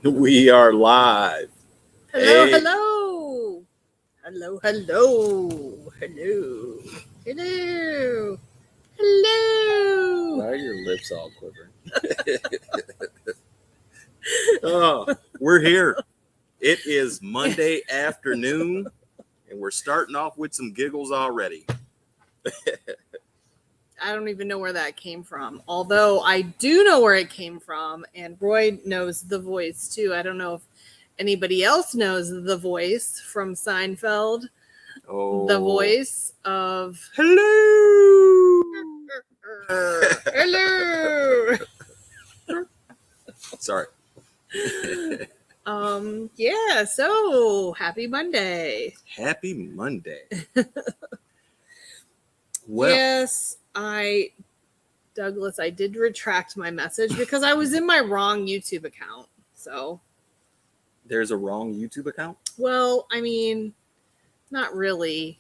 We are live. Hello, Hey. hello. Hello, hello. Hello. Hello. Hello. Why are your lips all quivering? Oh, we're here. It is Monday afternoon, and we're starting off with some giggles already. I don't even know where that came from. Although I do know where it came from, and Roy knows the voice too. I don't know if anybody else knows the voice from Seinfeld. Oh, The voice of hello. Hello. Sorry. Yeah, so happy Monday. Happy Monday. Well, Yes, Douglas, I did retract my message because I was in my wrong YouTube account. So, there's a wrong YouTube account? well, I mean, not really.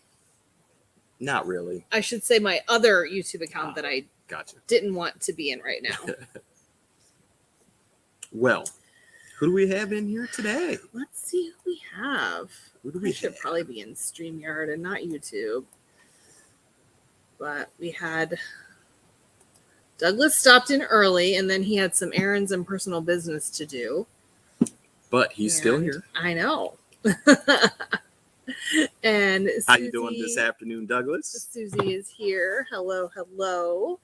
Not really. I should say my other YouTube account that I Gotcha. didn't want to be in right now. Well, who do we have in here today? Let's see who we have. Who do We we should have? probably be in StreamYard and not YouTube. But we had Douglas stopped in early, and then he had some errands and personal business to do. But he's still And here. I know. And How you doing this afternoon, Douglas? Susie is here. Hello, hello.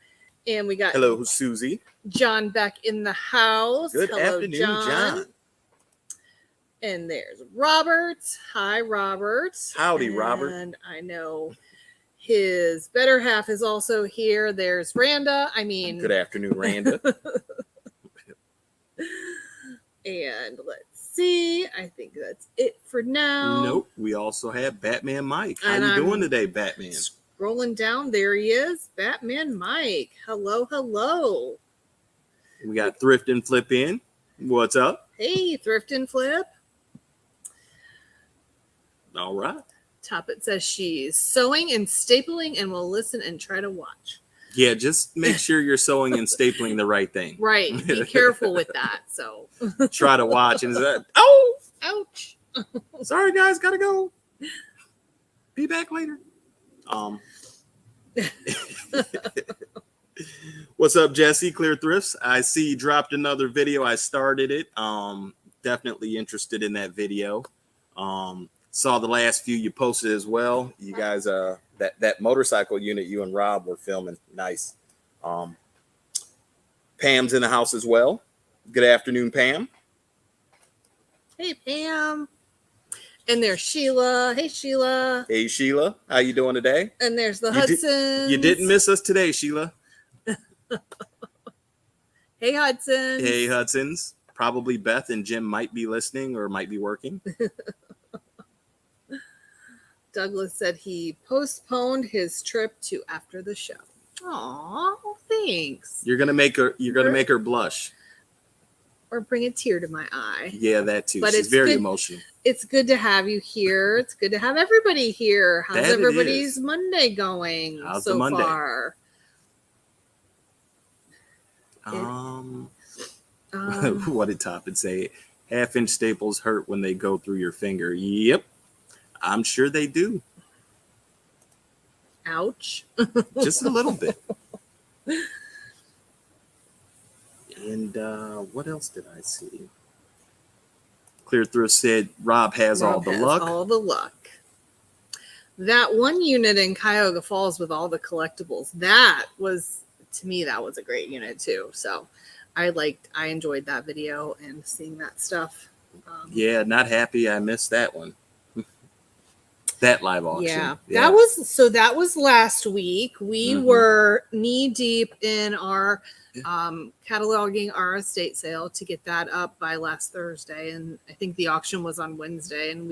And we got Hello, Susie. John back in the house. Good Hello, afternoon, John. And there's Robert. Hi, Robert. Howdy, Robert. And I know his better half is also here. There's Randa. I mean, Good afternoon, Randa. And let's see. I think that's it for now. Nope. We also have Batman Mike. How And you I'm doing today, Batman? Scrolling down, there he is. Batman Mike. Hello, hello. We got Thrift and Flip in. What's up? Hey, Thrift and Flip. All right. Top it says she's sewing and stapling and will listen and try to watch. Yeah, just make sure you're sewing and stapling the right thing. Right. Be careful with that. So Try to watch and say, oh, ouch. sorry guys, gotta go. Be back later. What's up, Jesse? Clear Thrifts. I see you dropped another video. I started it. Definitely interested in that video. Saw the last few you posted as well. You guys, that motorcycle unit you and Rob were filming. Nice. Pam's in the house as well. Good afternoon, Pam. Hey, Pam. And there's Sheila. Hey, Sheila. Hey, Sheila. How you doing today? And there's the Hudsons. You didn't miss us today, Sheila. Hey, Hudsons. Hey, Hudsons. Probably Beth and Jim might be listening or might be working. Douglas said he postponed his trip to after the show. Aw, thanks. You're gonna make her blush. Or bring a tear to my eye. Yeah, that too. But She's it's very good. emotional. It's good to have you here. It's good to have everybody here. How's That it everybody's is. Monday going How's so the Monday? far? What did Toppin say? Half-inch staples hurt when they go through your finger. Yep, I'm sure they do. Ouch. Just a little bit. And what else did I see? Clear Thrift said Rob has all the luck. All the luck. That one unit in Cuyahoga Falls with all the collectibles, that was, to me, that was a great unit too. So I enjoyed that video and seeing that stuff. Yeah, not happy I missed that one. That live auction. Yeah. That was last week. We were knee deep in our cataloging our estate sale to get that up by last Thursday. And I think the auction was on Wednesday, and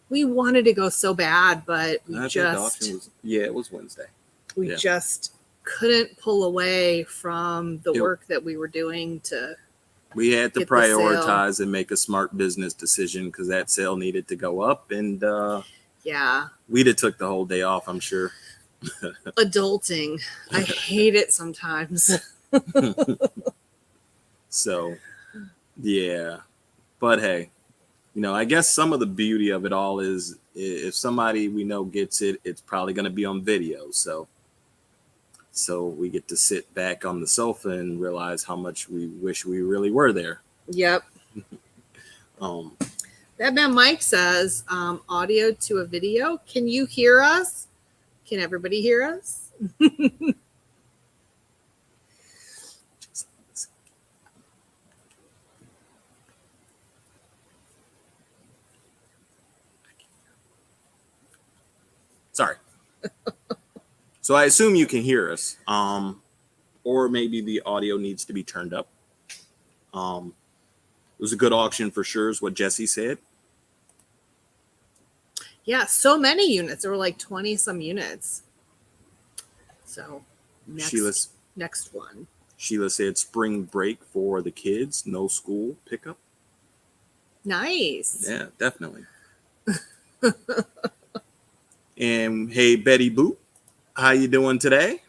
we wanted to go so bad, but it was Wednesday. We just couldn't pull away from the work that we were doing to. We had to prioritize and make a smart business decision because that sale needed to go up, and yeah, we'd have took the whole day off, I'm sure. Adulting, I hate it sometimes. So, yeah, But hey, I guess some of the beauty of it all is if somebody we know gets it, it's probably going to be on video. So we get to sit back on the sofa and realize how much we wish we really were there. Yep. That man Mike says, audio to a video. Can you hear us? Can everybody hear us? Sorry. So I assume you can hear us, or maybe the audio needs to be turned up. It was a good auction for sure, is what Jesse said. Yeah, so many units. There were like 20 some units. So next one. Sheila said spring break for the kids, no school pickup. Nice. Yeah, definitely. And hey, Betty Boop, how you doing today?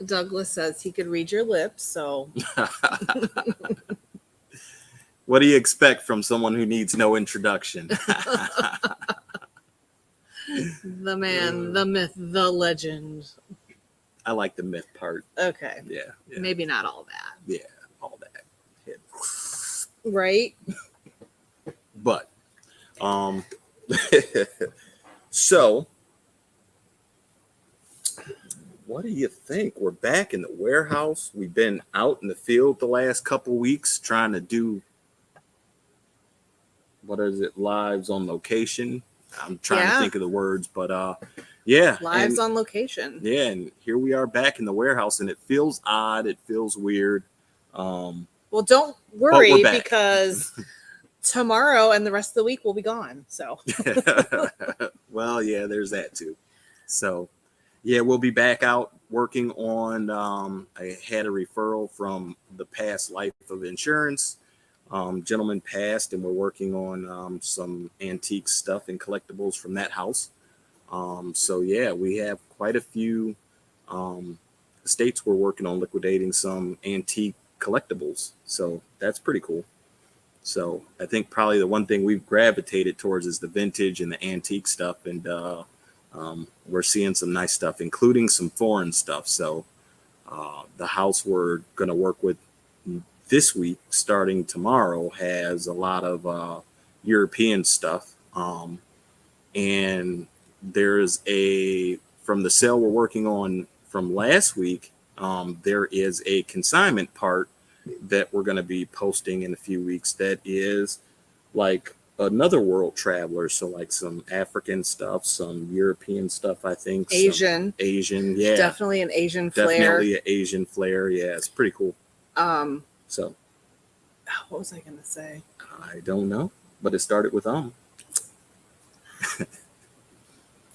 Douglas says he could read your lips, so. What do you expect from someone who needs no introduction? The man, the myth, the legend. I like the myth part. Okay. Yeah. Maybe not all that. Yeah, all that. Yeah. Right? But, so, what do you think? We're back in the warehouse. We've been out in the field the last couple weeks trying to do, lives on location. I'm trying to think of the words, but yeah. Lives on location. Yeah, and here we are back in the warehouse, and it feels odd. It feels weird. Well, don't worry because tomorrow and the rest of the week will be gone. So. Well, yeah, there's that too. So, yeah, we'll be back out working on. I had a referral from the past life of insurance. Gentleman passed, and we're working on some antique stuff and collectibles from that house. So yeah, we have quite a few estates we're working on liquidating some antique collectibles. So that's pretty cool. So I think probably the one thing we've gravitated towards is the vintage and the antique stuff, and we're seeing some nice stuff, including some foreign stuff. So the house we're going to work with this week, starting tomorrow, has a lot of European stuff. And there's from the sale we're working on from last week, there is a consignment part that we're going to be posting in a few weeks that is like another world traveler. So like some African stuff, some European stuff, I think. Asian, yeah. Definitely an Asian flair. Definitely an Asian flair. Yeah, it's pretty cool. So, what was I going to say? I don't know, but it started with Oh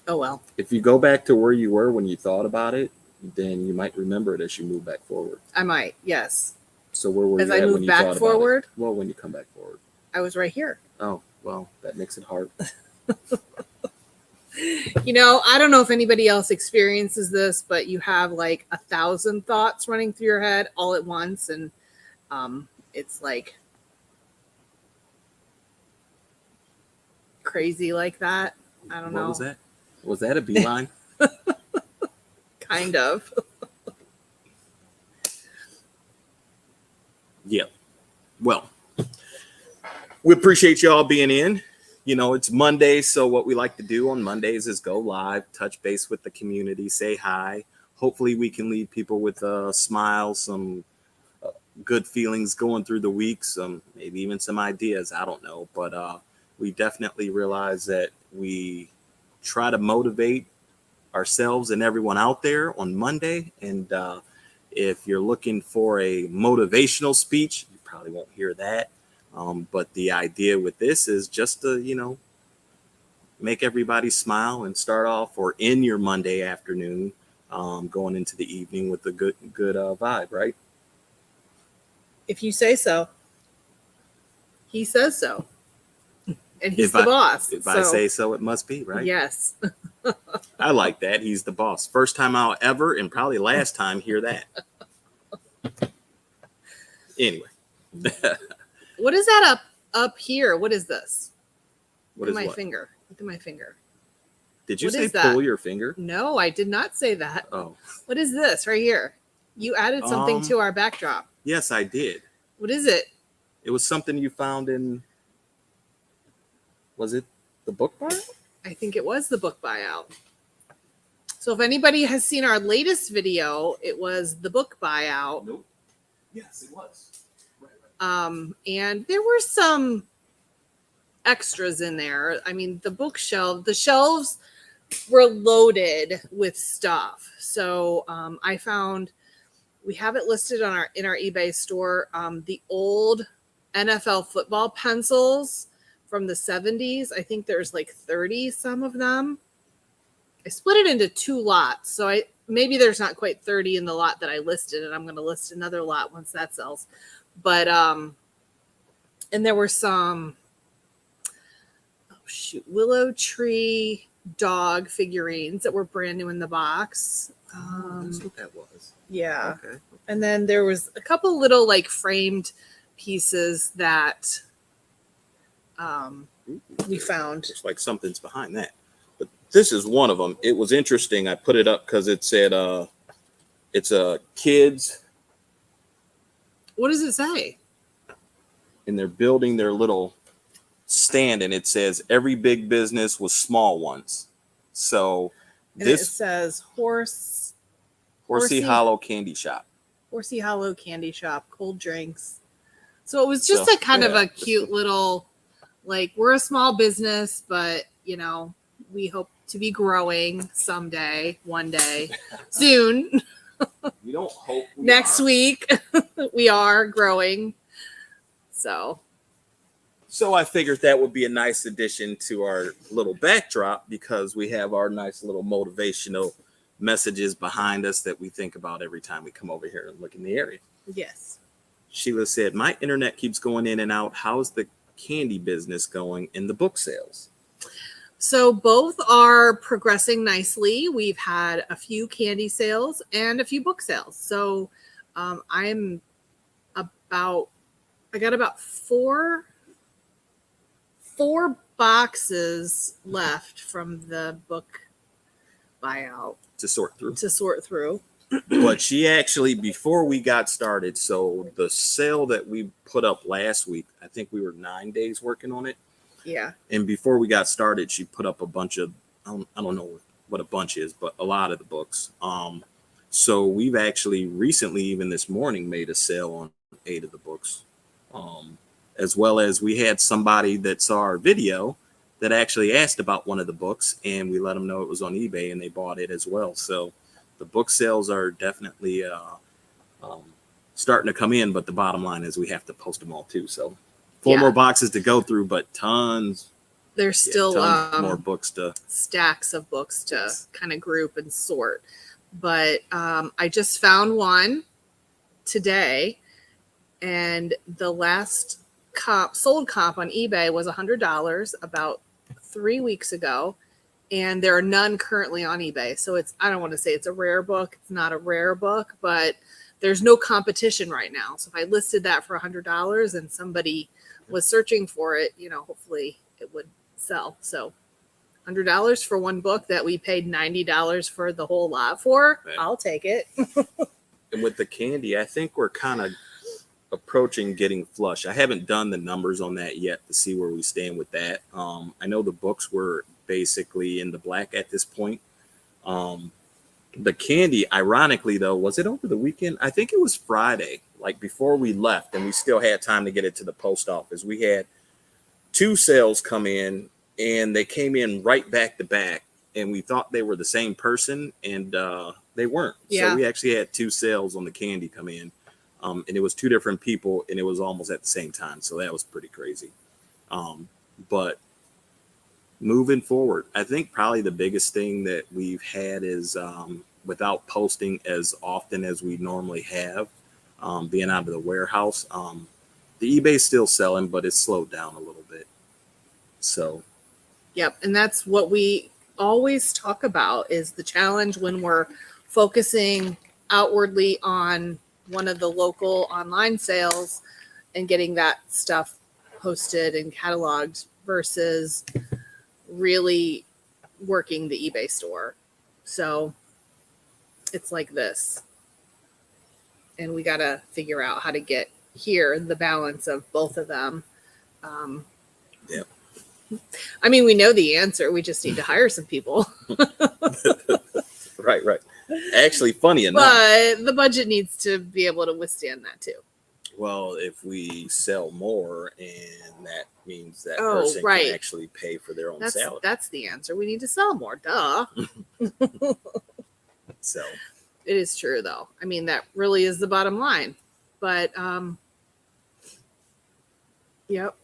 well. If you go back to where you were when you thought about it, then you might remember it as you move back forward. I might, yes. So where were you at when you thought about it? As I move back forward? Well, when you come back forward. I was right here. Oh, well, that makes it hard. I don't know if anybody else experiences this, but you have like 1,000 thoughts running through your head all at once, and it's like crazy like that. I don't know. What was that? Was that a beeline? Kind of. Yeah. Well, we appreciate y'all being in. It's Monday, so what we like to do on Mondays is go live, touch base with the community, say hi. Hopefully we can leave people with a smile, some good feelings going through the week, maybe even some ideas. I don't know, but we definitely realize that we try to motivate ourselves and everyone out there on Monday. And if you're looking for a motivational speech, you probably won't hear that. But the idea with this is just to, make everybody smile and start off or end your Monday afternoon, going into the evening with a good vibe, right? If you say so. He says so. And he's the boss. If I say so, it must be, right? Yes. I like that. He's the boss. First time I'll ever, and probably last time, hear that. Anyway. What is that up here? What is this? What Look is at my what? finger. Look at my finger. Did you What say is that? pull your finger? No, I did not say that. Oh. What is this right here? You added something to our backdrop. Yes, I did. What is it? It was something you found in, was it the book bar? I think it was the book buyout. So if anybody has seen our latest video, it was the book buyout. Nope. Yes, it was. And there were some extras in there. I mean, the shelves were loaded with stuff. So I found, we have it listed in our eBay store, the old NFL football pencils from the 70s. I think there's like 30 some of them. I split it into 2 lots. So maybe there's not quite 30 in the lot that I listed, and I'm going to list another lot once that sells. But and there were some willow tree dog figurines that were brand new in the box. That's what that was. Yeah. Okay. And then there was a couple little like framed pieces that we found. Looks like something's behind that. But this is one of them. It was interesting. I put it up because it said it's a kids. What does it say? And they're building their little stand, and it says every big business was small ones. So And it says Horsey Hollow Candy Shop. Horsey Hollow Candy Shop, cold drinks. So it was just a kind of a cute little, like, we're a small business, but you know, we hope to be growing someday, one day, soon. We don't hope Next week we are growing. So I figured that would be a nice addition to our little backdrop, because we have our nice little motivational messages behind us that we think about every time we come over here and look in the area. yes. Sheila said, my internet keeps going in and out. How's the candy business going in the book sales? So both are progressing nicely. We've had a few candy sales and a few book sales. So I got about four boxes left from the book buyout To sort through. But she actually, before we got started, so the sale that we put up last week, I think we were 9 days working on it. Yeah. And before we got started, she put up a bunch of, I don't know what a bunch is, but a lot of the books. So we've actually recently, even this morning, made a sale on 8 of the books. As well as we had somebody that saw our video that actually asked about one of the books, and we let them know it was on eBay, and they bought it as well. So the book sales are definitely starting to come in, but the bottom line is we have to post them all too. So 4 more boxes to go through, but tons. There's still more books to stacks of books to kind of group and sort. But I just found one today, and the last sold comp on eBay was $100 about 3 weeks ago, and there are none currently on eBay. So I don't want to say it's a rare book. It's not a rare book, but there's no competition right now. So if I listed that for $100 and somebody was searching for it, you know, hopefully it would sell. So $100 for one book that we paid $90 for the whole lot for, right. I'll take it. And with the candy, I think we're kind of approaching getting flush. I haven't done the numbers on that yet to see where we stand with that. I know the books were basically in the black at this point. The candy, ironically though, was it over the weekend? I think it was Friday, like before we left, and we still had time to get it to the post office. We had 2 sales come in, and they came in right back to back, and we thought they were the same person, and they weren't. Yeah. So we actually had 2 sales on the candy come in. And it was 2 different people, and it was almost at the same time. So that was pretty crazy. But moving forward, I think probably the biggest thing that we've had is without posting as often as we normally have, being out of the warehouse, the eBay's still selling, but it's slowed down a little bit. So. Yep. And that's what we always talk about, is the challenge when we're focusing outwardly on one of the local online sales and getting that stuff posted and cataloged versus really working the eBay store. So it's like this. And we got to figure out how to get here the balance of both of them. Yep. I mean, we know the answer. We just need to hire some people. Right. Actually, funny enough. But the budget needs to be able to withstand that too. Well, if we sell more, and that means that Oh, person right. can actually pay for their own salary. That's the answer. We need to sell more. Duh. So It is true, though. I mean, that really is the bottom line. But, yep.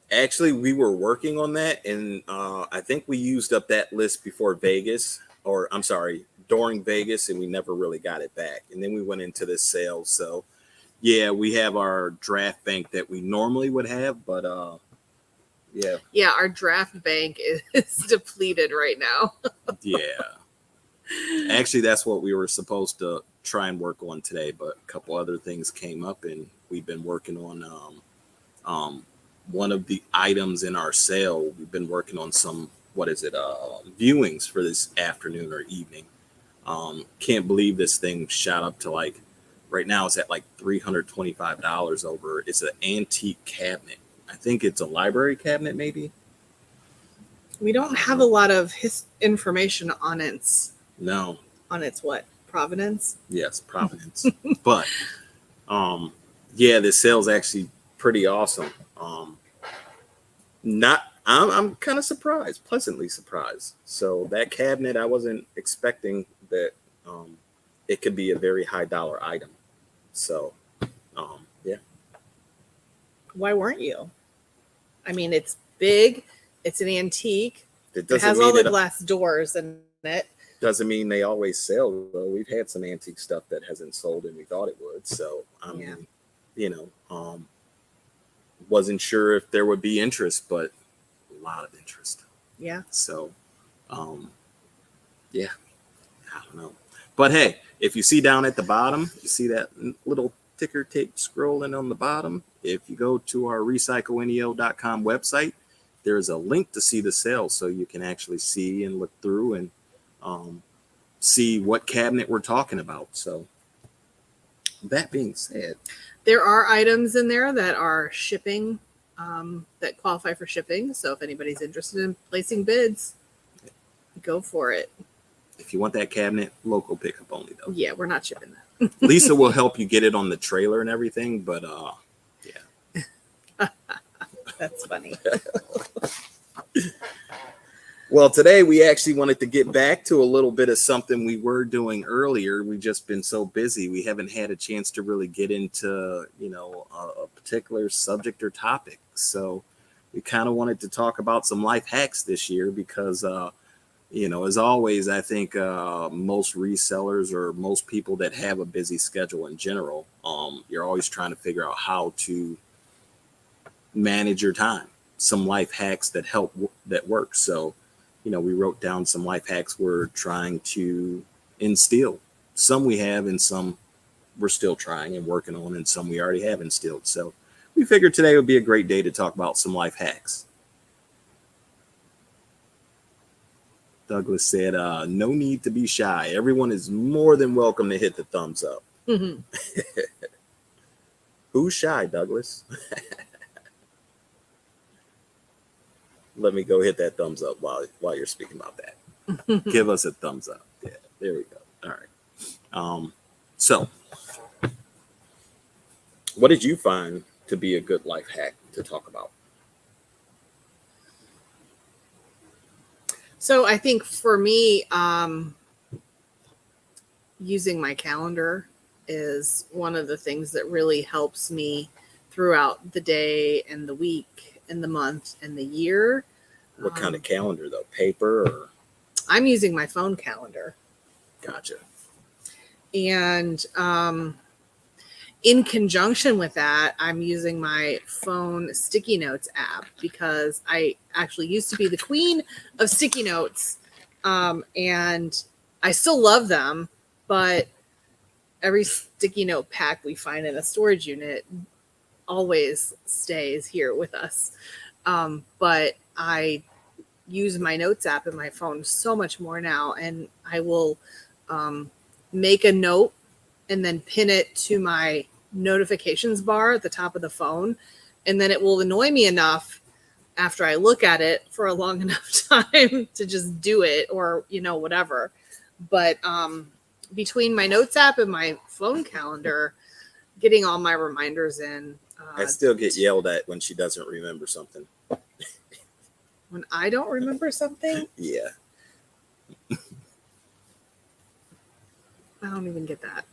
Actually, we were working on that, and I think we used up that list before Vegas, or I'm sorry, during Vegas, and we never really got it back. And then we went into this sale. So, yeah, we have our draft bank that we normally would have, but yeah. Yeah, our draft bank is depleted right now. Yeah. Actually, that's what we were supposed to try and work on today, but a couple other things came up, and we've been working on one of the items in our sale. We've been working on some, viewings for this afternoon or evening. Can't believe this thing shot up to like, right now it's at like $325 over. It's an antique cabinet. I think it's a library cabinet, maybe. We don't have a lot of information on its what? Provenance? Yes, Providence. But yeah, this sale's actually pretty awesome. I'm kind of surprised, pleasantly surprised. So that cabinet, I wasn't expecting that it could be a very high dollar item. So yeah. Why weren't you? I mean, it's big, it's an antique. It It has all the glass doors in it. Doesn't mean they always sell, though. We've had some antique stuff that hasn't sold and we thought it would. So I mean, wasn't sure if there would be interest, but a lot of interest. Yeah. So yeah, I don't know. But hey, if you see down at the bottom, you see that little ticker tape scrolling on the bottom. If you go to our recycleneo.com website, there's a link to see the sale, so you can actually see and look through and see what cabinet we're talking about. So that being said, there are items in there that are shipping, that qualify for shipping. So if anybody's interested in placing bids, go for it. If you want that cabinet, local pickup only, though. Yeah, we're not shipping that. Lisa will help you get it on the trailer and everything, but yeah. That's funny. Well, today we actually wanted to get back to a little bit of something we were doing earlier. We've just been so busy. We haven't had a chance to really get into, a particular subject or topic. So we kind of wanted to talk about some life hacks this year because, as always, I think most resellers or most people that have a busy schedule in general, you're always trying to figure out how to manage your time. Some life hacks that that work. So, we wrote down some life hacks we're trying to instill. Some we have and some we're still trying and working on, and some we already have instilled. So we figured today would be a great day to talk about some life hacks. Douglas said, no need to be shy. Everyone is more than welcome to hit the thumbs up. Mm-hmm. Who's shy, Douglas? Let me go hit that thumbs up while you're speaking about that. Give us a thumbs up. Yeah, there we go. All right. So what did you find to be a good life hack to talk about? So I think for me, using my calendar is one of the things that really helps me throughout the day and the week and the month and the year. What kind of calendar, though? Paper or? I'm using my phone calendar. Gotcha. And in conjunction with that, I'm using my phone sticky notes app because I actually used to be the queen of sticky notes. And I still love them, but every sticky note pack we find in a storage unit always stays here with us. But I use my notes app in my phone so much more now, and I will make a note and then pin it to my notifications bar at the top of the phone, and then it will annoy me enough after I look at it for a long enough time to just do it, or whatever. But between my notes app and my phone calendar, getting all my reminders in. I still get yelled at when she doesn't remember something. When I don't remember something? Yeah. I don't even get that.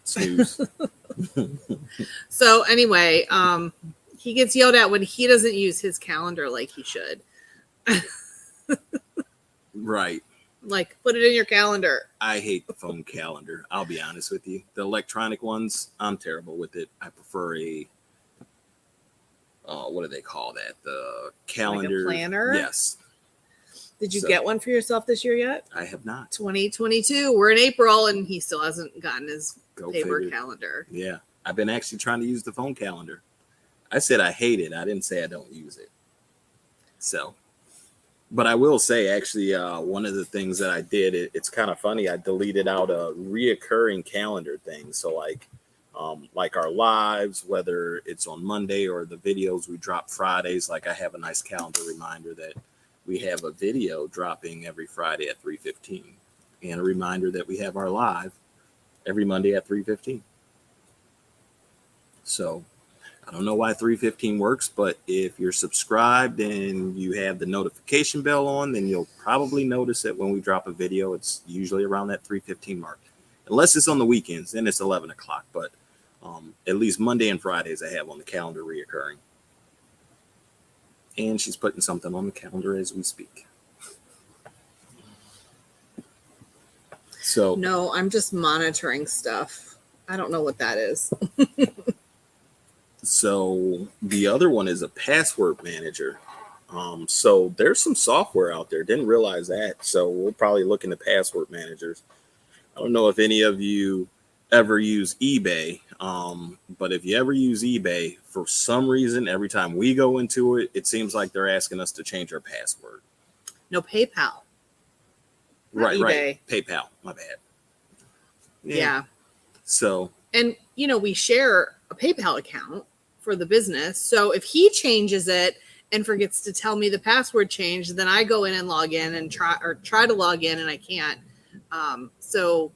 Snooze. So anyway, he gets yelled at when he doesn't use his calendar like he should. Right. Like, put it in your calendar. I hate the phone calendar. I'll be honest with you. The electronic ones, I'm terrible with it. I prefer a, what do they call that? The calendar. Like a planner? Yes. Did you get one for yourself this year yet? I have not. 2022. We're in April, and he still hasn't gotten his paper calendar. Yeah. I've been actually trying to use the phone calendar. I said I hate it. I didn't say I don't use it. So, but I will say, actually, one of the things that I did, it's kind of funny. I deleted out a reoccurring calendar thing. So like our lives, whether it's on Monday or the videos we drop Fridays, like I have a nice calendar reminder that we have a video dropping every Friday at 3:15, and a reminder that we have our live every Monday at 3:15. So I don't know why 3:15 works, but if you're subscribed and you have the notification bell on, then you'll probably notice that when we drop a video, it's usually around that 3:15 mark. Unless it's on the weekends, then it's 11 o'clock. But at least Monday and Fridays I have on the calendar reoccurring. And she's putting something on the calendar as we speak. So no, I'm just monitoring stuff. I don't know what that is. So the other one is a password manager. So there's some software out there. Didn't realize that. So we'll probably look into password managers. I don't know if any of you ever use eBay. But if you ever use eBay, for some reason, every time we go into it, it seems like they're asking us to change our password. No, PayPal. Right, eBay. right. PayPal. My bad. Yeah. So. And, we share a PayPal account for the business. So if he changes it and forgets to tell me the password change, then I go in and log in and try to log in, and I can't. So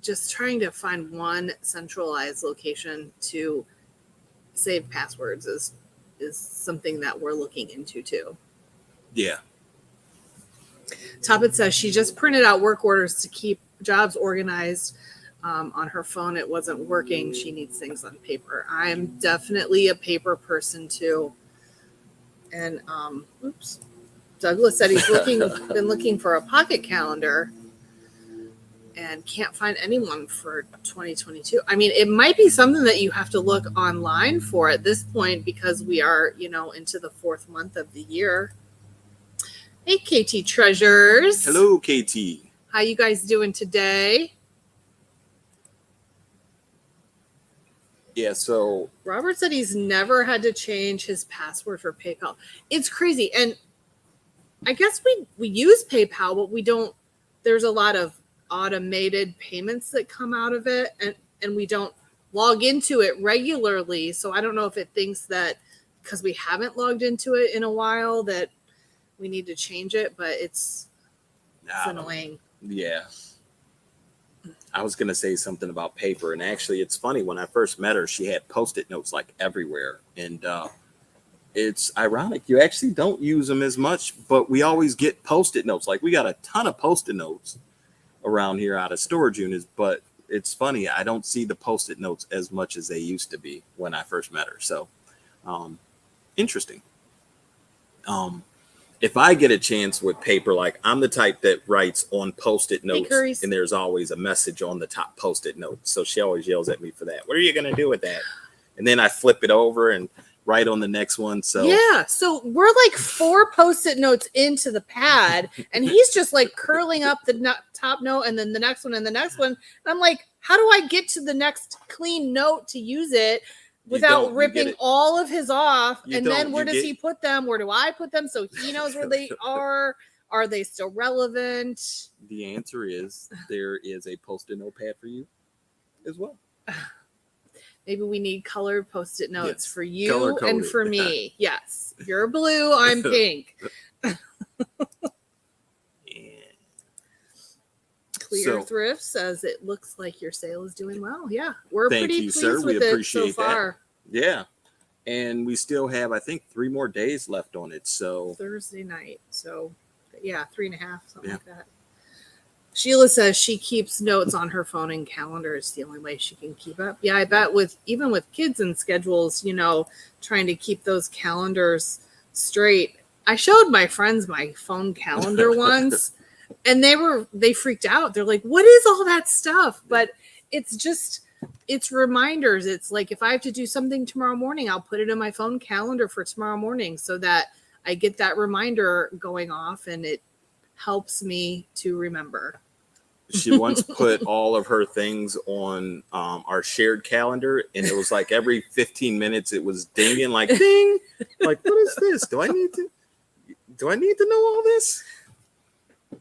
just trying to find one centralized location to save passwords is something that we're looking into too. Yeah. Toppet says she just printed out work orders to keep jobs organized. On her phone, it wasn't working. She needs things on paper. I'm definitely a paper person too. And Douglas said he's been looking for a pocket calendar and can't find anyone for 2022. I mean, it might be something that you have to look online for at this point, because we are, into the 4th month of the year. Hey, KT Treasures. Hello, KT. How you guys doing today? Yeah, so Robert said he's never had to change his password for PayPal. It's crazy. And I guess we use PayPal, but we don't. There's a lot of automated payments that come out of it, and we don't log into it regularly. So I don't know if it thinks that because we haven't logged into it in a while that we need to change it, but it's annoying. Yeah. I was going to say something about paper, and actually it's funny. When I first met her, she had Post-it notes like everywhere, and it's ironic. You actually don't use them as much, but we always get Post-it notes. Like, we got a ton of Post-it notes around here out of storage units, but it's funny. I don't see the Post-it notes as much as they used to be when I first met her. So interesting. If I get a chance with paper, like, I'm the type that writes on Post-it notes, and there's always a message on the top Post-it note. So she always yells at me for that. What are you going to do with that? And then I flip it over and write on the next one. So yeah, so we're like 4 Post-it notes into the pad, and he's just like curling up the top note and then the next one and the next one. And I'm like, how do I get to the next clean note to use it without ripping all of his off? And then where does he put them? Where do I put them so he knows where they are? Are they still relevant? The answer is there is a post-it notepad for you as well. Maybe we need colored post-it notes for you and for me. Yes. You're blue, I'm pink. Clear Thrift says it looks like your sale is doing well. Yeah. We're pretty pleased with it so far. Yeah. And we still have, I think, 3 more days left on it. So Thursday night. So yeah, 3.5, something like that. Sheila says she keeps notes on her phone and calendar is the only way she can keep up. Yeah, I bet even with kids and schedules, trying to keep those calendars straight. I showed my friends my phone calendar once and they freaked out. They're like, what is all that stuff? But it's reminders. It's like, if I have to do something tomorrow morning, I'll put it in my phone calendar for tomorrow morning so that I get that reminder going off and it helps me to remember. She once put all of her things on our shared calendar, and it was like every 15 minutes it was dinging, like ding, like what is this? Do I need to know all this?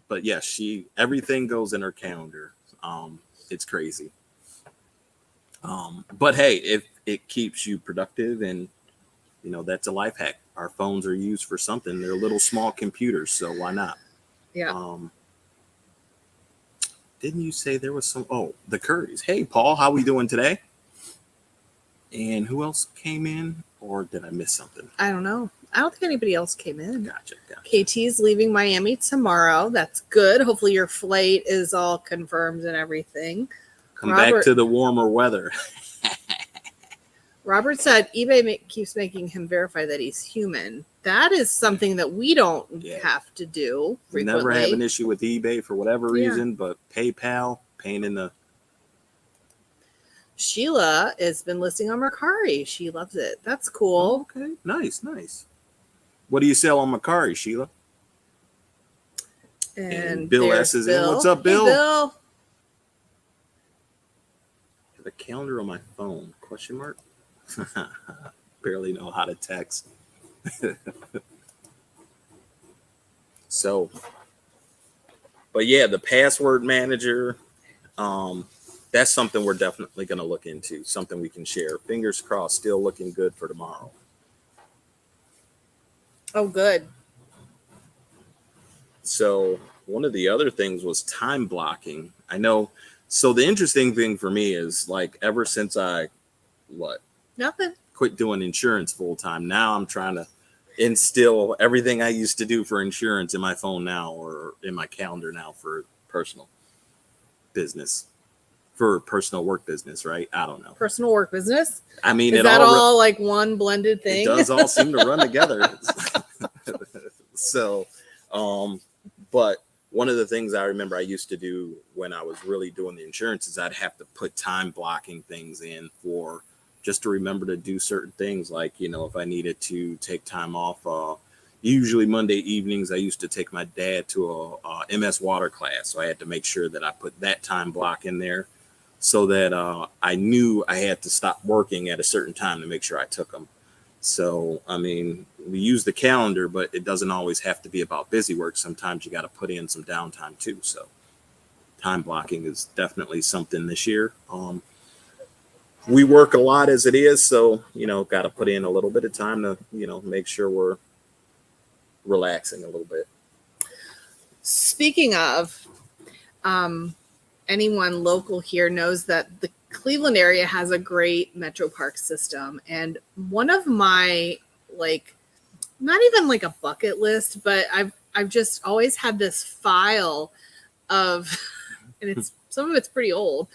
But yeah, everything goes in her calendar. It's crazy. But hey, if it keeps you productive, and that's a life hack. Our phones are used for something. They're little small computers, so why not? Yeah. Didn't you say there was some? Oh, the Currys. Hey, Paul, how we doing today? And who else came in, or did I miss something? I don't know. I don't think anybody else came in. Gotcha. KT's leaving Miami tomorrow. That's good. Hopefully your flight is all confirmed and everything. Come back to the warmer weather. Robert said eBay keeps making him verify that he's human. That is something that we don't have to do frequently. Never have an issue with eBay for whatever reason, but PayPal, pain in the... Sheila has been listing on Mercari. She loves it. That's cool. Oh, okay, nice. What do you sell on Mercari, Sheila? And Bill S is in. What's up, Bill? Hey, Bill. I have a calendar on my phone? ? Barely know how to text. So, but yeah, the password manager, that's something we're definitely going to look into, something we can share. Fingers crossed, still looking good for tomorrow. Oh, good. So one of the other things was time blocking. I know. So the interesting thing for me is, like, ever since Nothing. quit doing insurance full time, now I'm trying to instill everything I used to do for insurance in my phone now, or in my calendar now, for personal business, for personal work business, right? I don't know. Personal work business? I mean, is that all like one blended thing? It does all seem to run together. So, but one of the things I remember I used to do when I was really doing the insurance is I'd have to put time blocking things in for just to remember to do certain things. Like, if I needed to take time off, usually Monday evenings, I used to take my dad to a MS water class. So I had to make sure that I put that time block in there so that I knew I had to stop working at a certain time to make sure I took them. So, I mean, we use the calendar, but it doesn't always have to be about busy work. Sometimes you got to put in some downtime too. So time blocking is definitely something this year. We work a lot as it is. So, got to put in a little bit of time to, make sure we're relaxing a little bit. Speaking of, anyone local here knows that the Cleveland area has a great Metro Park system. And one of my, not even like a bucket list, but I've just always had this file of, and some of it's pretty old,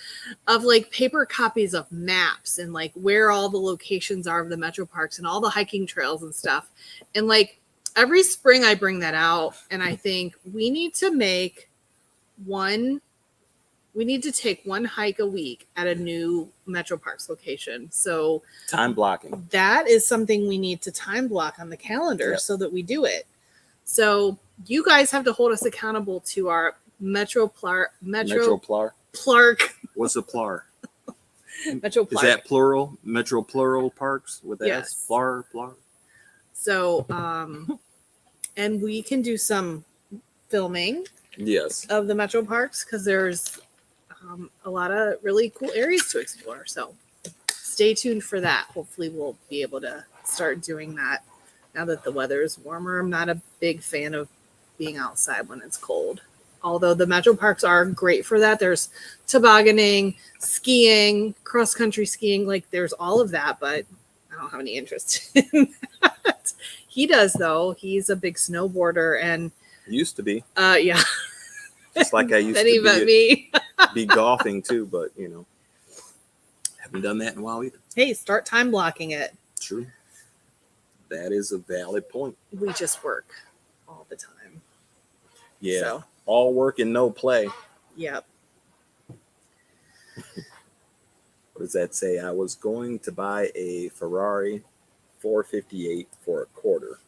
of like paper copies of maps and like where all the locations are of the Metro Parks and all the hiking trails and stuff. And like every spring I bring that out and I think we need to take one hike a week at a new Metro Parks location. So time blocking. That is something we need to time block on the calendar so that we do it. So you guys have to hold us accountable to our Metro Plark. What's a plar? Metro Is Plark. that plural? Metro plural parks with S? Yes. Plar. So, and we can do some filming Yes. of the Metro Parks because there's a lot of really cool areas to explore. So stay tuned for that. Hopefully we'll be able to start doing that now that the weather is warmer. I'm not a big fan of being outside when it's cold. Although the Metro Parks are great for that. There's tobogganing, skiing, cross-country skiing. Like there's all of that, but I don't have any interest in that. He does though. He's a big snowboarder and Used to be. Yeah. Just like I used Then he met me. be golfing too, but haven't done that in a while either. Hey, start time blocking it. True. That is a valid point. We just work all the time. Yeah. So, all work and no play. yep. What does that say? I was going to buy a Ferrari 458 for a quarter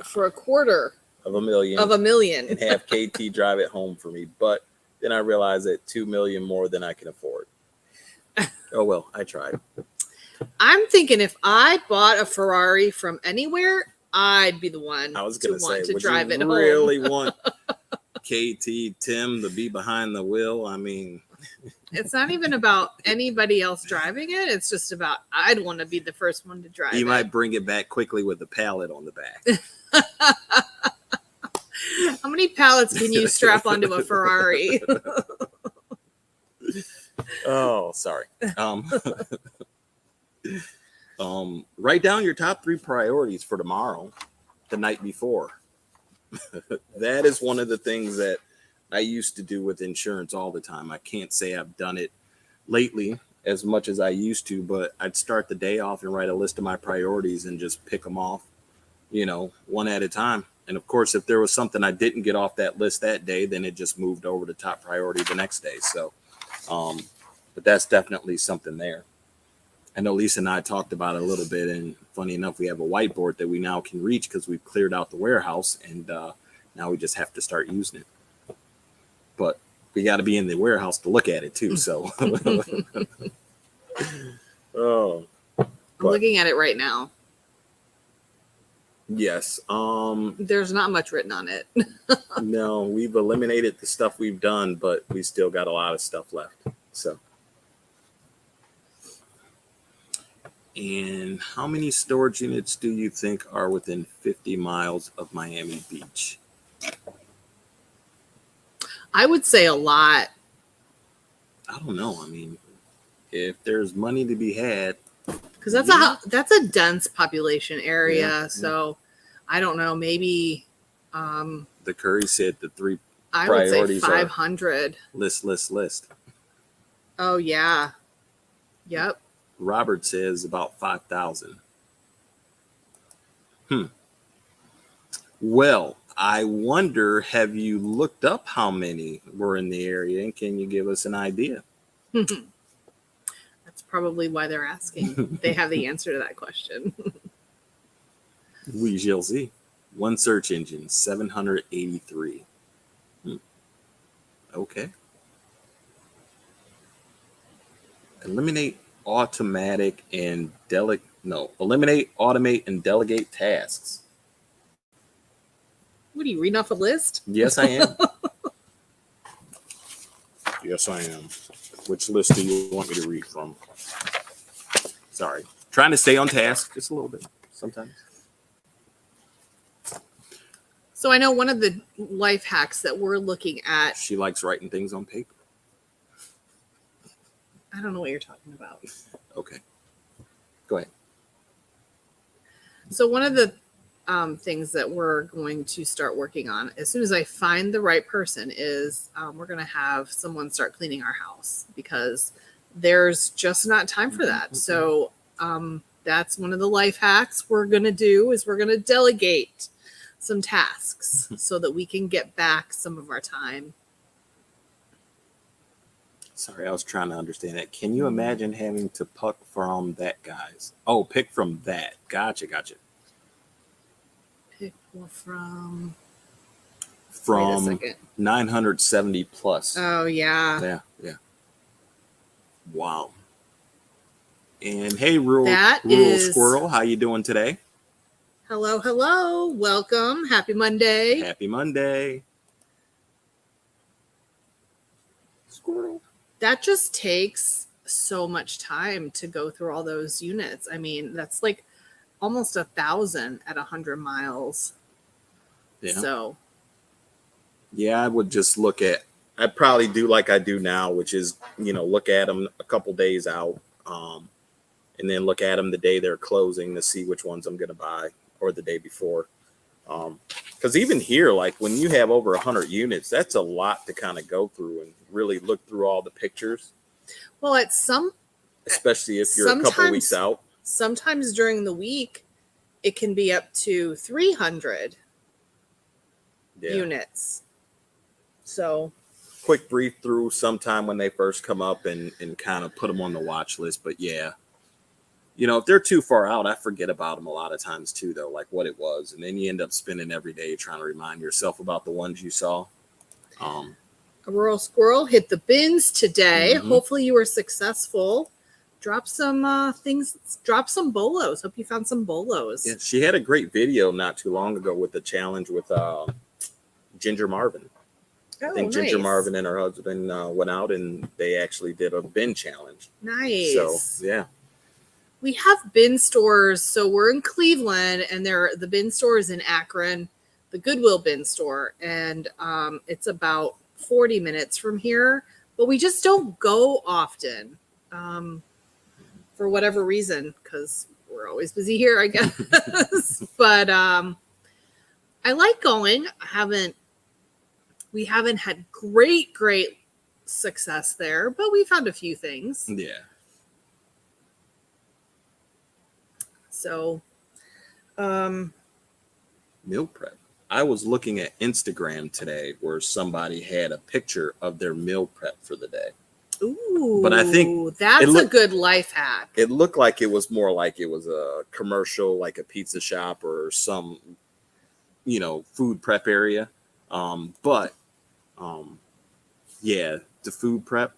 For a quarter of a million. And have KT drive it home for me. But then I realized that $2 million more than I can afford. Oh well, I tried. I'm thinking if I bought a Ferrari from anywhere, I'd be the one I was going to say, want to would drive you it really home. want KT Tim to be behind the wheel? I mean, It's not even about anybody else driving it. It's just about I'd want to be the first one to drive you it. might bring it back quickly with a pallet on the back. How many pallets can you strap onto a Ferrari? Oh, sorry. Write down your top 3 priorities for tomorrow, the night before. That is one of the things that I used to do with insurance all the time. I can't say I've done it lately as much as I used to, but I'd start the day off and write a list of my priorities and just pick them off, one at a time. And of course, if there was something I didn't get off that list that day, then it just moved over to top priority the next day. So, but that's definitely something there. I know Lisa and I talked about it a little bit, and funny enough, we have a whiteboard that we now can reach because we've cleared out the warehouse, and now we just have to start using it. But we got to be in the warehouse to look at it too. So, I'm looking at it right now. Yes. There's not much written on it. No, we've eliminated the stuff we've done, but we still got a lot of stuff left. So. And how many storage units do you think are within 50 miles of Miami Beach? I would say a lot. I don't know. I mean, if there's money to be had, because that's a dense population area. So I don't know. Maybe the Curry said the 3 I would say priorities 500. List. Oh yeah. Yep. Robert says about 5,000. Well, I wonder, have you looked up how many were in the area, and can you give us an idea? That's probably why they're asking. They have the answer to that question. We shall see. One search engine, 783. Okay. Eliminate, automate, and delegate tasks. What are you reading off a list? Yes, I am. Yes, I am. Which list do you want me to read from? Sorry. Trying to stay on task just a little bit sometimes. So I know one of the life hacks that we're looking at. She likes writing things on paper. I don't know what you're talking about. Okay. Go ahead. So one of the things that we're going to start working on as soon as I find the right person is we're going to have someone start cleaning our house because there's just not time for that. So that's one of the life hacks we're going to do is we're going to delegate some tasks so that we can get back some of our time. Sorry, I was trying to understand that. Can you imagine having to pick from that, guys? Oh, pick from that. Gotcha. Pick from. from second. 970 plus. Oh yeah. Yeah. Wow. And hey, rural is squirrel, how you doing today? Hello. Welcome. Happy Monday. Happy Monday. Squirrel. That just takes so much time to go through all those units. I mean, that's like almost 1,000 at 100 miles. Yeah. So yeah, I would just I'd probably do like I do now, which is, look at them a couple days out, and then look at them the day they're closing to see which ones I'm going to buy, or the day before. Because even here, like when you have over 100 units, that's a lot to kind of go through and really look through all the pictures. Well, especially if you're a couple weeks out. Sometimes during the week, it can be up to 300 units. So quick brief through sometime when they first come up and kind of put them on the watch list. But yeah, if they're too far out, I forget about them a lot of times too, though, like what it was. And then you end up spending every day trying to remind yourself about the ones you saw. A rural squirrel hit the bins today. Mm-hmm. Hopefully you were successful. Drop some things, drop some bolos. Hope you found some bolos. Yeah, she had a great video not too long ago with the challenge with Ginger Marvin. I think Ginger Marvin and her husband went out and they actually did a bin challenge. Nice. So, yeah. We have bin stores. So we're in Cleveland and the bin store is in Akron, the Goodwill bin store. And it's about 40 minutes from here, but we just don't go often for whatever reason, because we're always busy here, I guess. But I like going. We haven't had great success there, but we found a few things. Yeah. So, meal prep. I was looking at Instagram today where somebody had a picture of their meal prep for the day. Ooh, but I think that's a good life hack. It looked like it was more like it was a commercial, like a pizza shop or some, food prep area. Yeah, the food prep,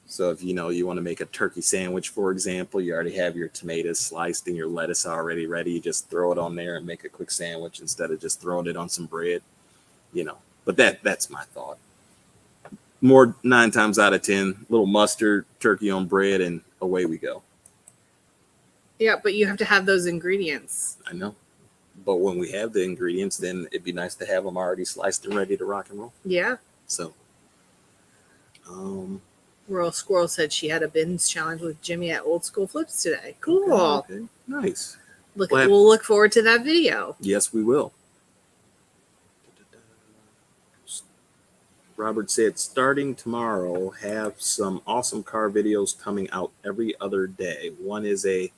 So if you want to make a turkey sandwich, for example, you already have your tomatoes sliced and your lettuce already ready. You just throw it on there and make a quick sandwich instead of just throwing it on some bread, But that's my thought. More 9 times out of 10, little mustard, turkey on bread, and away we go. Yeah, but you have to have those ingredients. I know. But when we have the ingredients, then it'd be nice to have them already sliced and ready to rock and roll. Yeah. So, Rural Squirrel said she had a bins challenge with Jimmy at Old School Flips today. Cool. Okay. Nice. We'll look forward to that video. Yes, we will. Robert said, starting tomorrow, have some awesome car videos coming out every other day. One is a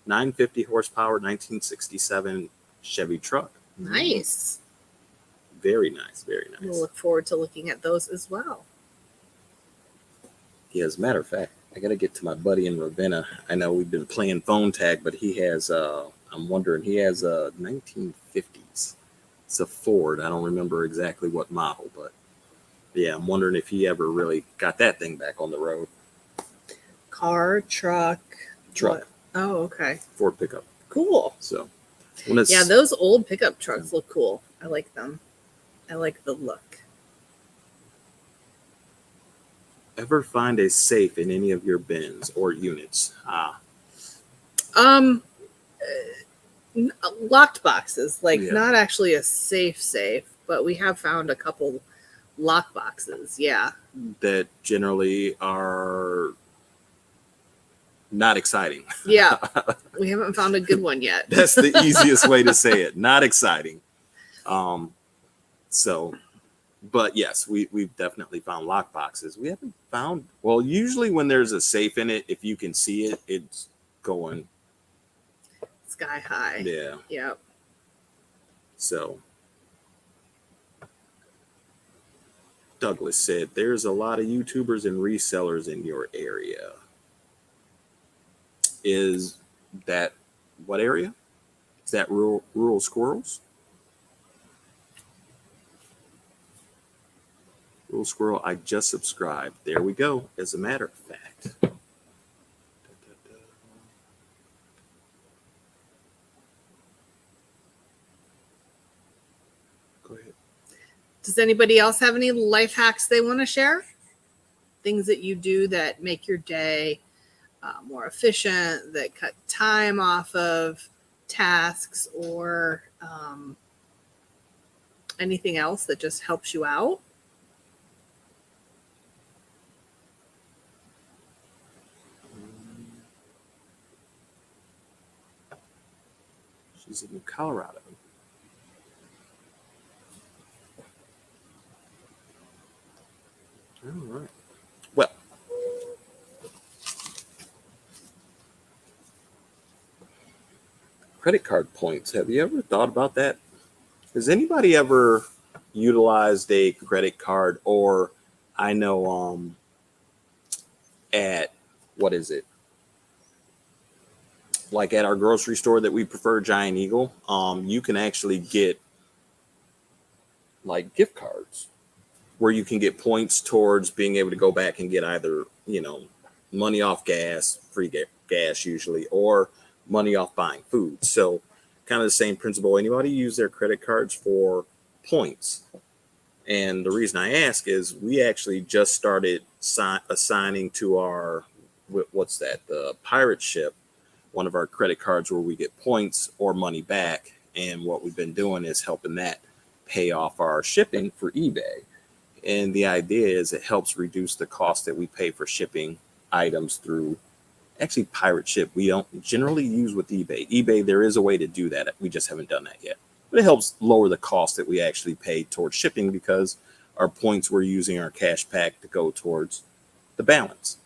950 horsepower 1967 Chevy truck. Nice. Very nice. Very nice. We'll look forward to looking at those as well. Yeah, as a matter of fact, I got to get to my buddy in Ravenna. I know we've been playing phone tag, but he has, I'm wondering, he has a 1950s. It's a Ford. I don't remember exactly what model, but yeah, I'm wondering if he ever really got that thing back on the road. Car, truck. What? Oh, okay. Ford pickup. Cool. So, yeah, those old pickup trucks look cool. I like them. I like the look. Ever find a safe in any of your bins or units? Locked boxes, not actually a safe, but we have found a couple lock boxes. Yeah. That generally are not exciting. Yeah. We haven't found a good one yet. That's the easiest way to say it. Not exciting. But yes, we've definitely found lock boxes. We haven't found, well, usually when there's a safe in it, if you can see it, it's going sky high. Yeah. Yep. So Douglas said, there's a lot of YouTubers and resellers in your area. Is that what area? Is that rural squirrels? Little squirrel, I just subscribed. There we go. As a matter of fact. Go ahead. Does anybody else have any life hacks they want to share? Things that you do that make your day more efficient, that cut time off of tasks, or anything else that just helps you out? She's in Colorado. All right. Well, credit card points. Have you ever thought about that? Has anybody ever utilized a credit card, or I know at what is it? Like at our grocery store that we prefer, Giant Eagle, you can actually get like gift cards where you can get points towards being able to go back and get either, money off gas, free gas usually, or money off buying food. So kind of the same principle. Anybody use their credit cards for points? And the reason I ask is we actually just started assigning to our, the pirate ship, one of our credit cards where we get points or money back. And what we've been doing is helping that pay off our shipping for eBay. And the idea is it helps reduce the cost that we pay for shipping items through actually pirate ship. We don't generally use with eBay. eBay, there is a way to do that. We just haven't done that yet. But it helps lower the cost that we actually pay towards shipping because our points, we're using our cash pack to go towards the balance.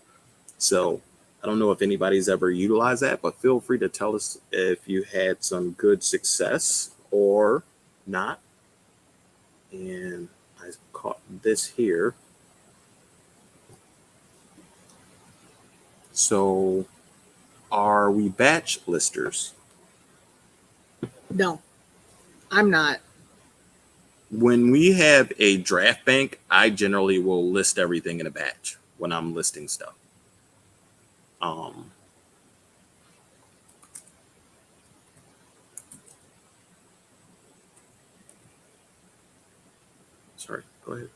So I don't know if anybody's ever utilized that, but feel free to tell us if you had some good success or not. And I caught this here. So are we batch listers? No, I'm not. When we have a draft bank, I generally will list everything in a batch when I'm listing stuff. Sorry, go ahead.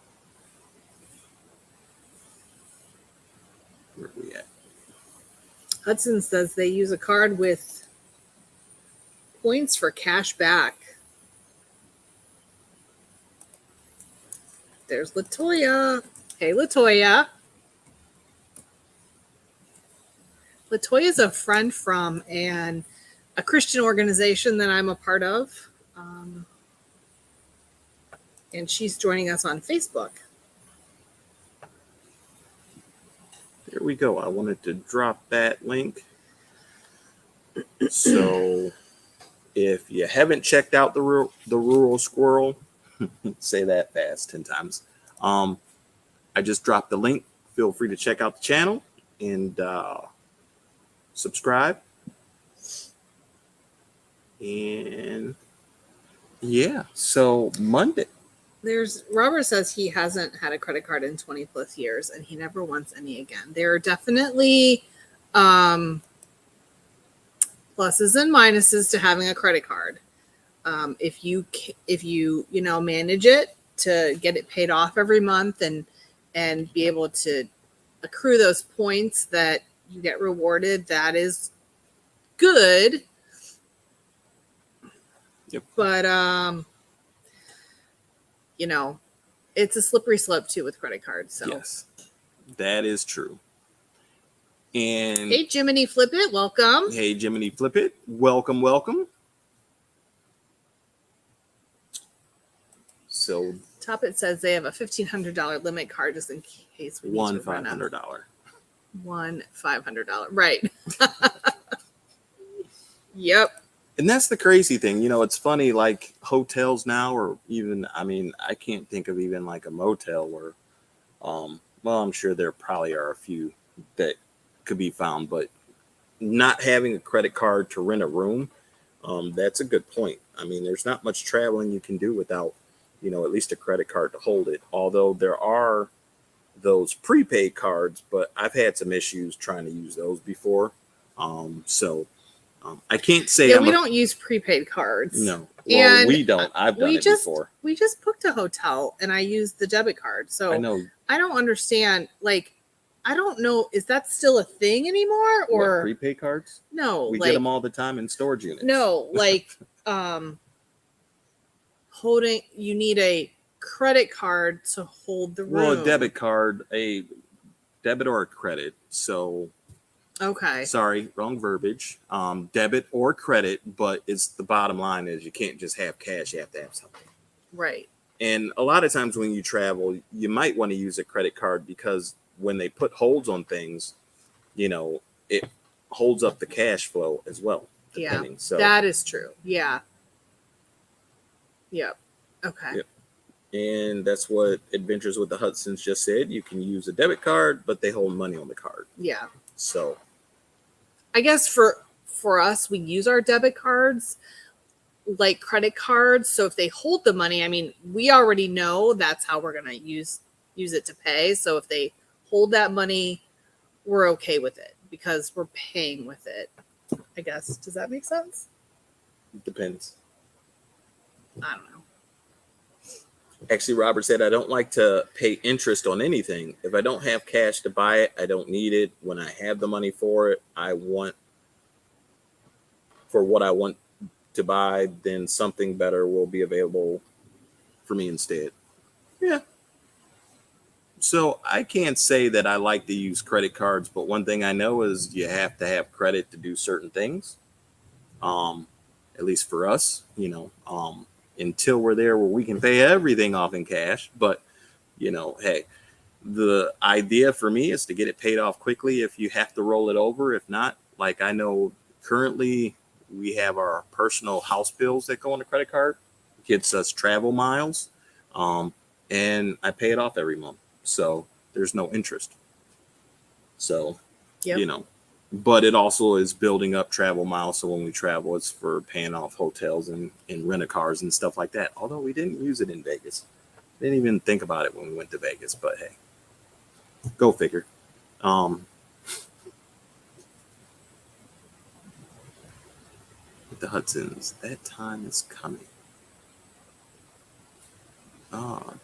Where are we at? Hudson says they use a card with points for cash back. There's Latoya. Hey, Latoya. Latoya's a friend from a Christian organization that I'm a part of. And she's joining us on Facebook. There we go. I wanted to drop that link. So if you haven't checked out the rural squirrel, say that fast 10 times. I just dropped the link. Feel free to check out the channel and subscribe. And yeah, so Monday. Robert says he hasn't had a credit card in 20 plus years and he never wants any again. There are definitely pluses and minuses to having a credit card. If you manage it to get it paid off every month and be able to accrue those points that you get rewarded, that is good. Yep. But it's a slippery slope too with credit cards. So yes, that is true. And hey, Jiminy Flip It, welcome. Hey, Jiminy Flip It, welcome. So Top It says they have a $1,500 limit card just in case we need to run out. $500. One $500. Right. Yep. And that's the crazy thing. It's funny, like hotels now, or even, I can't think of even like a motel where, I'm sure there probably are a few that could be found, but not having a credit card to rent a room, that's a good point. There's not much traveling you can do without, at least a credit card to hold it. Although there are those prepaid cards, but I've had some issues trying to use those before. I can't say we don't use prepaid cards. No, well, and we don't. I've done it before. We just booked a hotel and I used the debit card. So I know. I don't understand. Like, I don't know. Is that still a thing anymore? Or what, prepaid cards? No, we get them all the time in storage units. No, like holding. You need a credit card to hold the room. Well, a debit card, a debit or a credit. So. Okay. Sorry, wrong verbiage. Debit or credit, but it's the bottom line is you can't just have cash. You have to have something. Right. And a lot of times when you travel, you might want to use a credit card because when they put holds on things, it holds up the cash flow as well. Yeah, so that is true. Yeah. Yep. Okay. Yep. And that's what Adventures with the Hudsons just said. You can use a debit card, but they hold money on the card. Yeah. So I guess for us, we use our debit cards like credit cards. So if they hold the money, I mean, we already know that's how we're going to use it to pay. So if they hold that money, we're okay with it because we're paying with it. I guess. Does that make sense? It depends. I don't know. Actually, Robert said, I don't like to pay interest on anything. If I don't have cash to buy it, I don't need it. When I have the money for it, for what I want to buy, then something better will be available for me instead. Yeah. So I can't say that I like to use credit cards, but one thing I know is you have to have credit to do certain things. At least for us, until we're there where we can pay everything off in cash. But, hey, the idea for me is to get it paid off quickly if you have to roll it over. If not, like I know currently we have our personal house bills that go on the credit card, gets us travel miles, and I pay it off every month. So there's no interest. So, Yep. But it also is building up travel miles. So when we travel, it's for paying off hotels and rent-a-cars and stuff like that. Although we didn't use it in Vegas. Didn't even think about it when we went to Vegas. But hey, go figure. With the Hudsons, that time is coming.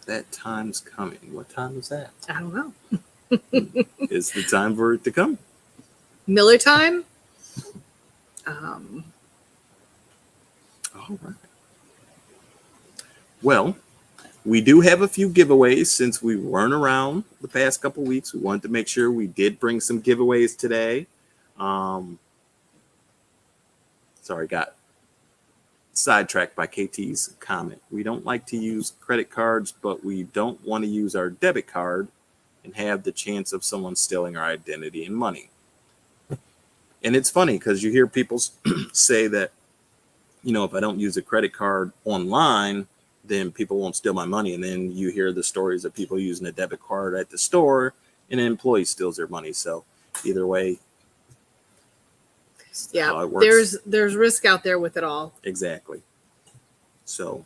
That time's coming. What time is that? I don't know. It's the time for it to come. Miller time. All right. Well, we do have a few giveaways since we weren't around the past couple weeks. We wanted to make sure we did bring some giveaways today. Sorry, got sidetracked by KT's comment. We don't like to use credit cards, but we don't want to use our debit card and have the chance of someone stealing our identity and money. And it's funny because you hear people say that, if I don't use a credit card online, then people won't steal my money. And then you hear the stories of people using a debit card at the store and an employee steals their money. So either way, yeah, there's risk out there with it all. Exactly. So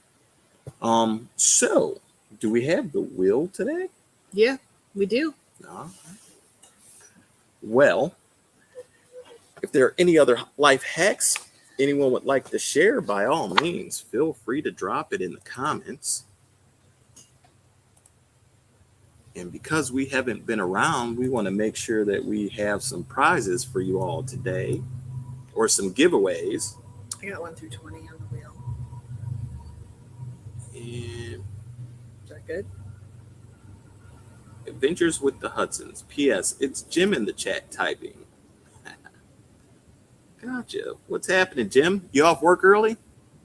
do we have the will today? Yeah, we do. All right. Well, if there are any other life hacks anyone would like to share, by all means, feel free to drop it in the comments. And because we haven't been around, we want to make sure that we have some prizes for you all today, or some giveaways. I got 1 through 20 on the wheel. And is that good? Adventures with the Hudsons. P.S. It's Jim in the chat typing. Gotcha. What's happening, Jim? You off work early?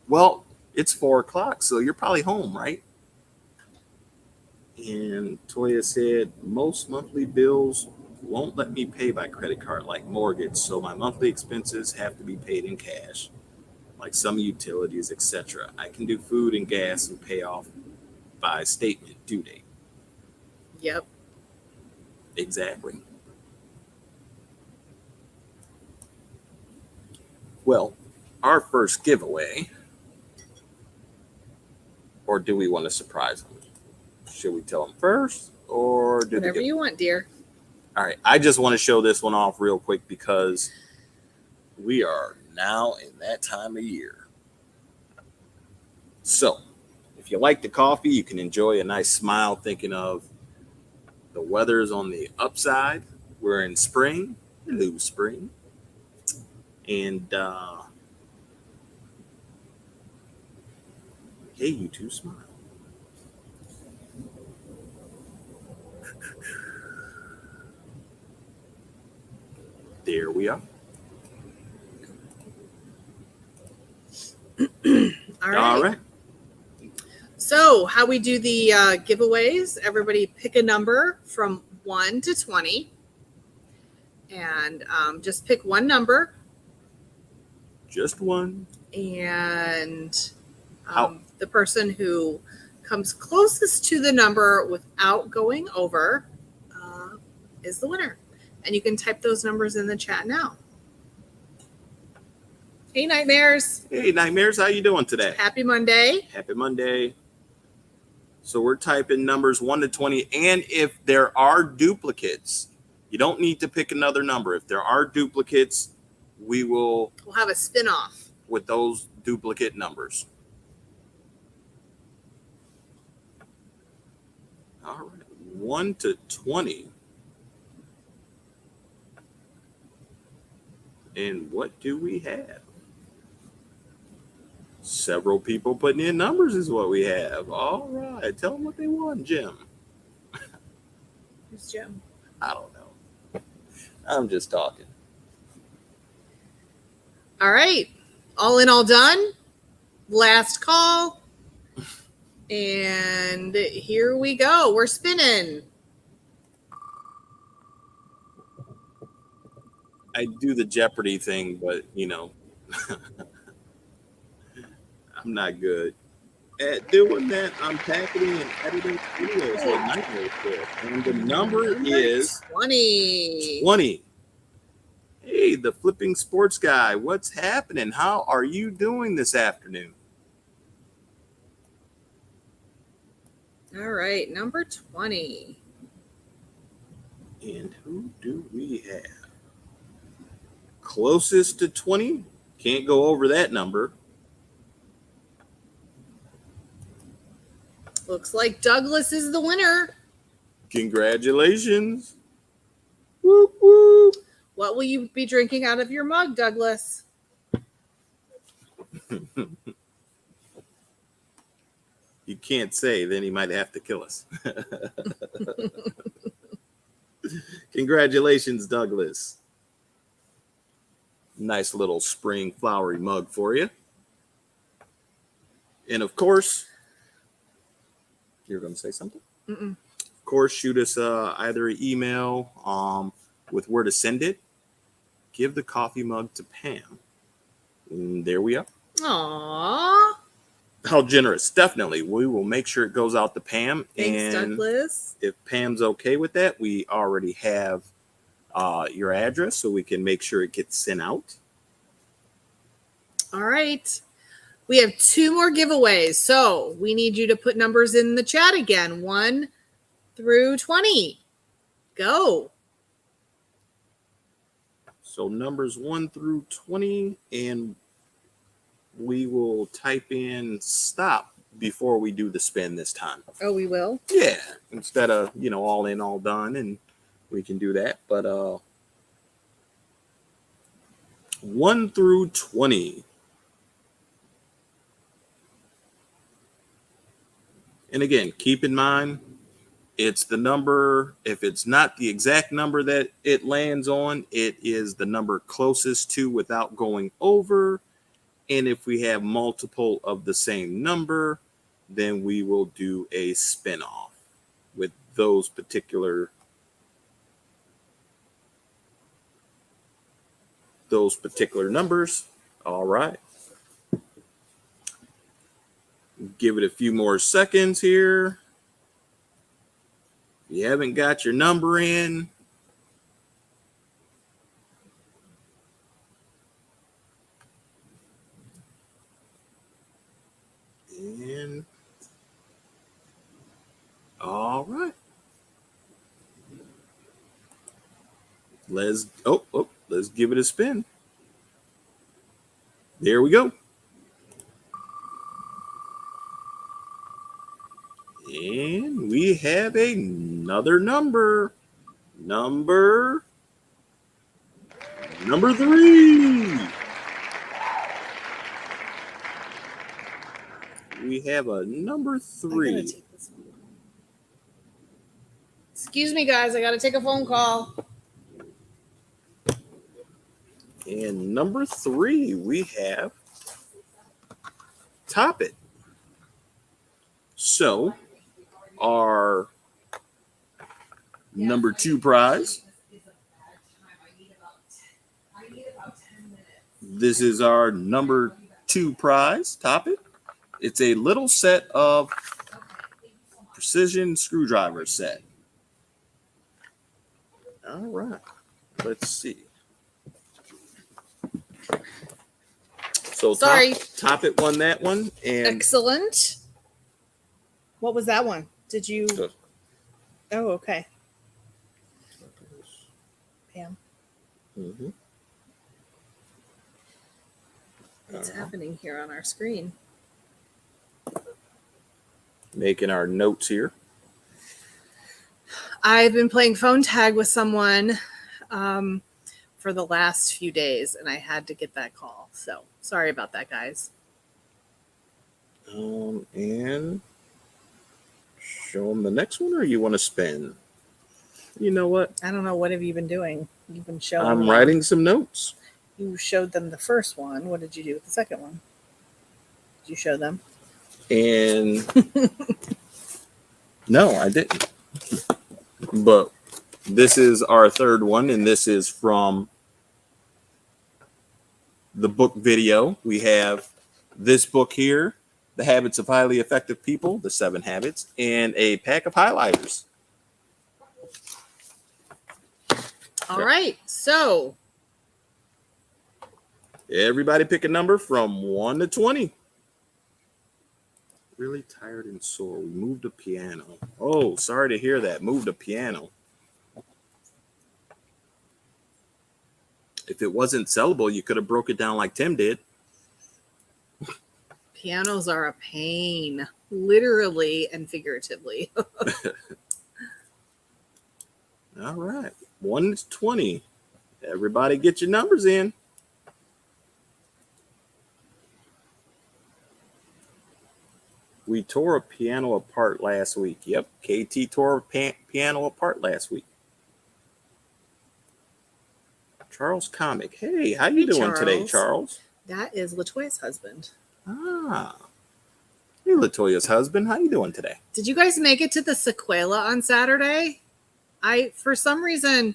Well, it's 4 o'clock, so you're probably home, right? And Toya said, most monthly bills won't let me pay by credit card like mortgage, so my monthly expenses have to be paid in cash, like some utilities, etc. I can do food and gas and pay off by statement due date. Yep. Exactly. Well, our first giveaway Or do we want to surprise them? Should we tell them first or do Whatever you want, dear. All right. I just want to show this one off real quick because we are now in that time of year. So if you like the coffee, you can enjoy a nice smile thinking of the weather's on the upside. We're in spring. Hello, spring. And hey, you two, smile. There we are. All right. So how we do the giveaways, everybody pick a number from 1 to 20 and just pick one number. Just one. And the person who comes closest to the number without going over is the winner. And you can type those numbers in the chat now. Hey, Nightmares. Hey, Nightmares. How you doing today? Happy Monday. Happy Monday. So we're typing numbers 1 to 20. And if there are duplicates, you don't need to pick another number. If there are duplicates, we'll have a spin-off with those duplicate numbers. All right. 1 to 20. And what do we have? Several people putting in numbers is what we have. All right. Tell them what they want, Jim. Who's Jim? I don't know. I'm just talking. All right. All in, all done. Last call. And here we go. We're spinning. I do the Jeopardy thing, but, I'm not good at doing that. I'm packing and editing videos with Nightmares there. And the number is 20. 20. Hey, the flipping sports guy. What's happening? How are you doing this afternoon? All right, number 20. And who do we have? Closest to 20? Can't go over that number. Looks like Douglas is the winner. Congratulations. Whoop, whoop. What will you be drinking out of your mug, Douglas? You can't say, then he might have to kill us. Congratulations, Douglas. Nice little spring flowery mug for you. And of course, you're going to say something? Mm-mm. Of course, shoot us either an email with where to send it. Give the coffee mug to Pam. And there we are. Aww. How generous. Definitely. We will make sure it goes out to Pam. Thanks, and Douglas. If Pam's okay with that, we already have your address, so we can make sure it gets sent out. All right. We have 2 more giveaways. So we need you to put numbers in the chat again. 1 through 20. Go. So numbers 1 through 20, and we will type in stop before we do the spin this time. Oh, we will? Yeah. Instead of, all in, all done, and we can do that. But 1 through 20. And again, keep in mind, it's the number. If it's not the exact number that it lands on, it is the number closest to without going over. And if we have multiple of the same number, then we will do a spin-off with those particular numbers. All right. Give it a few more seconds here. If you haven't got your number in, and let's give it a spin. There we go. And we have another number. Number 3. We have a number 3. Excuse me, guys. I got to take a phone call. And number 3, we have Top It. So, our number 2 prize. This is our number 2 prize, Top It. It's a little set of precision screwdriver set. All right, let's see. So Sorry. Top It won that one. And excellent. What was that one? Did you? Oh, okay. Pam. Mm-hmm. What's happening here on our screen? Making our notes here. I've been playing phone tag with someone for the last few days, and I had to get that call. So sorry about that, guys. And show them the next one, or you want to spin? You know what? I don't know. What have you been doing? You've been showing. I'm writing some notes. You showed them the first one. What did you do with the second one? Did you show them? And no, I didn't. But this is our third one, and this is from the book video. We have this book here, The Habits of Highly Effective People, The 7 Habits, and a pack of highlighters. All right. So everybody pick a number from 1 to 20. Really tired and sore. We moved a piano. Oh, sorry to hear that. Moved a piano. If it wasn't sellable, you could have broke it down like Tim did. pianos are a pain, literally and figuratively. All right. 1 to 20. Everybody get your numbers in. We tore a piano apart last week. Yep, KT tore a piano apart last week. Charles Comic. Hey, how you doing today, Charles? That is LaToya's husband. Ah. Hey, LaToya's husband. How you doing today? Did you guys make it to the Sequela on Saturday? I, for some reason,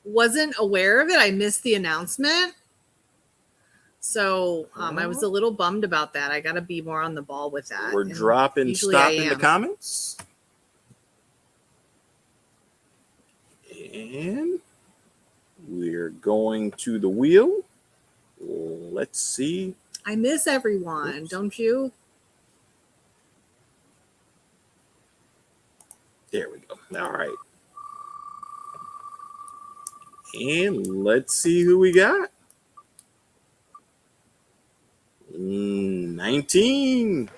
wasn't aware of it. I missed the announcement. So I was a little bummed about that. I got to be more on the ball with that. We're dropping stop in the comments. And we're going to the wheel. Let's see. I miss everyone, don't you? There we go. All right. And let's see who we got. 19.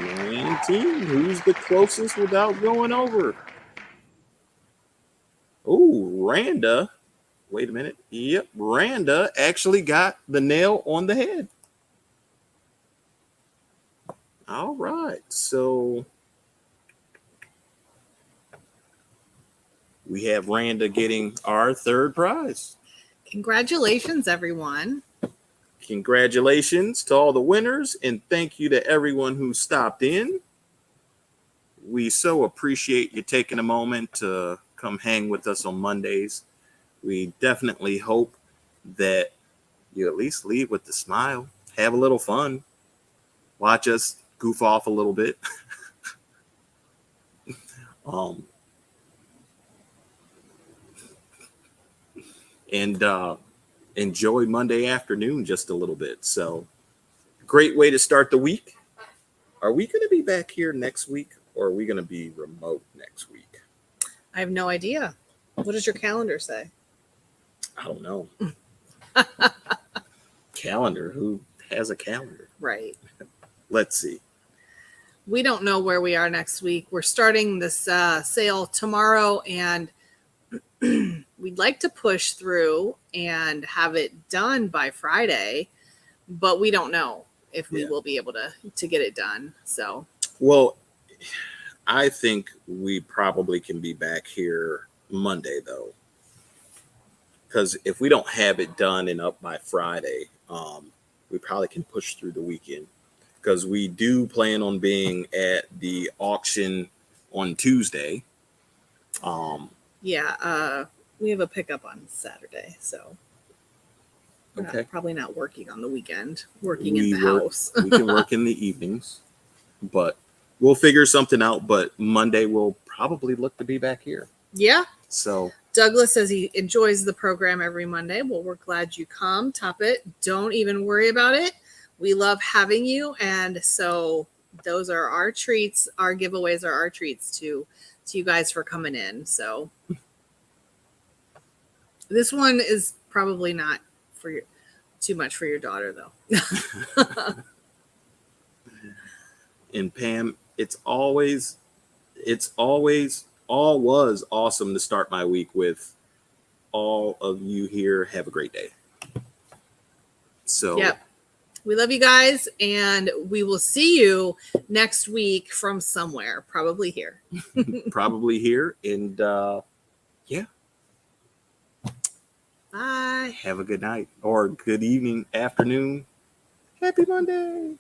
19. Who's the closest without going over? Oh, Randa. Wait a minute. Yep, Randa actually got the nail on the head. All right. So we have Randa getting our third prize. Congratulations, everyone. Congratulations to all the winners, and thank you to everyone who stopped in. We so appreciate you taking a moment to come hang with us on Mondays. We definitely hope that you at least leave with a smile, have a little fun, watch us goof off a little bit. And enjoy Monday afternoon just a little bit. So great way to start the week. Are we going to be back here next week, or are we going to be remote next week? I have no idea. What does your calendar say? I don't know. Calendar? Who has a calendar? Right. Let's see. We don't know where we are next week. We're starting this sale tomorrow, and we'd like to push through and have it done by Friday, but we don't know if we will be able to get it done. So, well, I think we probably can be back here Monday, though, because if we don't have it done and up by Friday, we probably can push through the weekend, because we do plan on being at the auction on Tuesday. we have a pickup on Saturday, so we're probably not working on the weekend, working in the house. We can work in the evenings, but we'll figure something out. But Monday we'll probably look to be back here. Yeah. So Douglas says he enjoys the program every Monday. Well, we're glad you come. Top it. Don't even worry about it. We love having you. And so those are our treats. Our giveaways are our treats to you guys for coming in. So this one is probably not for too much for your daughter, though. And Pam, it's always was awesome to start my week with all of you here. Have a great day. So yep. We love you guys, and we will see you next week from somewhere, probably here. Probably here. And yeah. Bye. Have a good night or good evening, afternoon. Happy Monday.